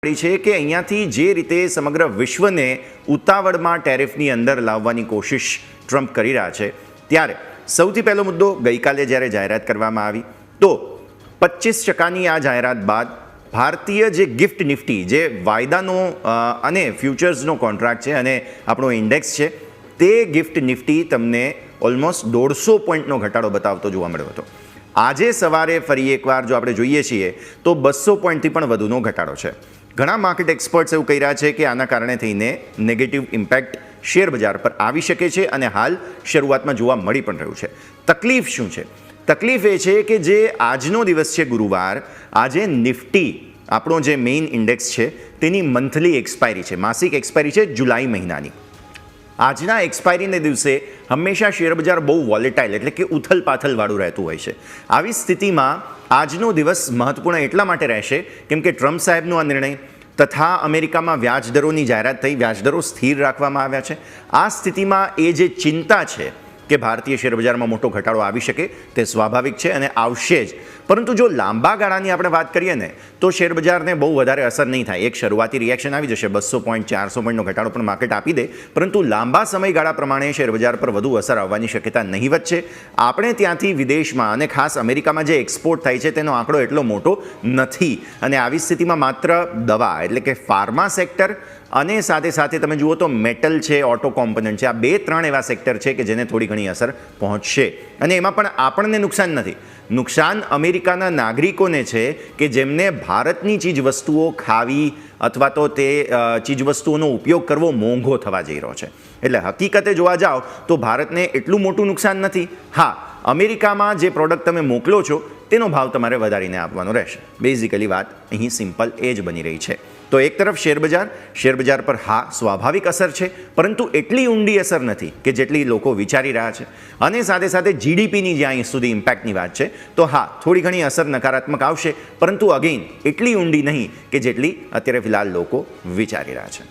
છે કે અહીંયાથી જે રીતે સમગ્ર વિશ્વને ઉતાવળમાં ટેરિફની અંદર લાવવાની કોશિશ ટ્રમ્પ કરી રહ્યા છે, ત્યારે સૌથી પહેલો મુદ્દો ગઈકાલે જ્યારે જાહેરાત કરવામાં આવી તો 25% આ જાહેરાત બાદ ભારતીય જે ગિફ્ટ નિફ્ટી, જે વાયદાનો અને ફ્યુચર્સનો કોન્ટ્રાક્ટ છે અને આપણો ઇન્ડેક્સ છે, તે ગિફ્ટ નિફ્ટી તમને ઓલમોસ્ટ 150 પોઈન્ટનો ઘટાડો બતાવતો જોવા મળ્યો હતો. આજે સવારે ફરી એકવાર જો આપણે જોઈએ છીએ તો 200 પોઈન્ટથી પણ વધુનો ઘટાડો છે. ઘણા માર્કેટ એક્સપર્ટ્સ એવું કહી રહ્યા છે કે આના કારણે થઈને નેગેટિવ ઇમ્પેક્ટ શેર બજાર પર આવી શકે છે અને હાલ શરૂઆતમાં જોવા મળી પણ રહ્યું છે. તકલીફ શું છે? તકલીફ એ છે કે જે આજનો દિવસ છે ગુરુવાર, આજે નિફ્ટી આપણો જે મેઇન ઇન્ડેક્સ છે તેની મંથલી એક્સપાયરી છે, માસિક એક્સપાયરી છે જુલાઈ મહિનાની. આજના એક્સપાયરીને દિવસે હંમેશા શેરબજાર બહુ વોલેટાઇલ એટલે કે ઉથલ પાથલવાળું રહેતું હોય છે. આવી સ્થિતિમાં આજનો દિવસ મહત્વપૂર્ણ એટલા માટે રહેશે કેમ કે ટ્રમ્પ સાહેબનો આ નિર્ણય તથા અમેરિકામાં વ્યાજદરોની જાહેરાત થઈ, વ્યાજદરો સ્થિર રાખવામાં આવ્યા છે. આ સ્થિતિમાં એ જે ચિંતા છે કે ભારતીય શેરબજારમાં મોટો ઘટાડો આવી શકે તે સ્વાભાવિક છે અને આવશે જ. પરંતુ જો લાંબા ગાળાની આપણે વાત કરીએ ને તો શેરબજારને બહુ વધારે અસર નહીં થાય. એક શરૂઆતી રિએક્શન આવી જશે, 200 પોઈન્ટ 400 પોઈન્ટનો ઘટાડો પણ માર્કેટ આપી દે, પરંતુ લાંબા સમયગાળા પ્રમાણે શેરબજાર પર વધુ અસર આવવાની શક્યતા નહીવત છે. આપણે ત્યાંથી વિદેશમાં અને ખાસ અમેરિકામાં જે એક્સપોર્ટ થાય છે તેનો આંકડો એટલો મોટો નથી અને આવી સ્થિતિમાં માત્ર દવા એટલે કે ફાર્મા સેક્ટર અને સાથે સાથે તમે જુઓ તો મેટલ છે, ઓટો કોમ્પોનન્ટ છે, આ 2-3 એવા સેક્ટર છે કે જેને થોડી ઘણી અસર પહોંચશે. અને એમાં પણ આપણને નુકસાન નથી, નુકસાન અમેરિકાના નાગરિકોને છે કે જેમને ભારતની ચીજવસ્તુઓ ખાવી અથવા તો તે ચીજવસ્તુઓનો ઉપયોગ કરવો મોંઘો થવા જઈ રહ્યો છે. એટલે હકીકતે જોવા જાઓ તો ભારતને એટલું મોટું નુકસાન નથી. હા, અમેરિકામાં જે પ્રોડક્ટ તમે મોકલો છો તેનો ભાવ તમારે વધારીને આપવાનો રહેશે. બેઝિકલી વાત અહીં સિમ્પલ એ જ બની રહી છે. તો એક તરફ શેરબજાર પર હા સ્વાભાવિક અસર છે, પરંતુ એટલી ઊંડી અસર નથી કે જેટલી લોકો વિચારી રહ્યા છે. અને સાથે સાથે જીડીપીની જ્યાં સુધી ઇમ્પેક્ટની વાત છે તો હા થોડી ઘણી અસર નકારાત્મક આવશે, પરંતુ અગેઇન એટલી ઊંડી નહીં કે જેટલી અત્યારે ફિલહાલ લોકો વિચારી રહ્યા છે.